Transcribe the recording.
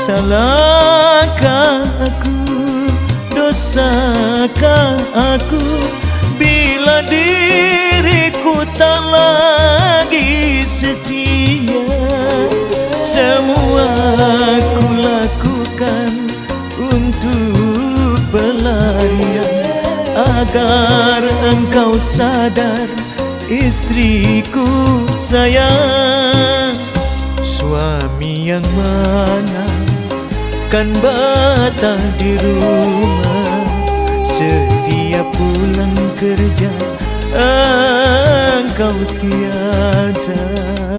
Salahkah aku, dosakah aku, bila diriku tak lagi setia. Semua ku lakukan untuk pelarian, agar engkau sadar, istriku sayang. Suami yang mana kan betah di rumah, setiap pulang kerja engkau tiada.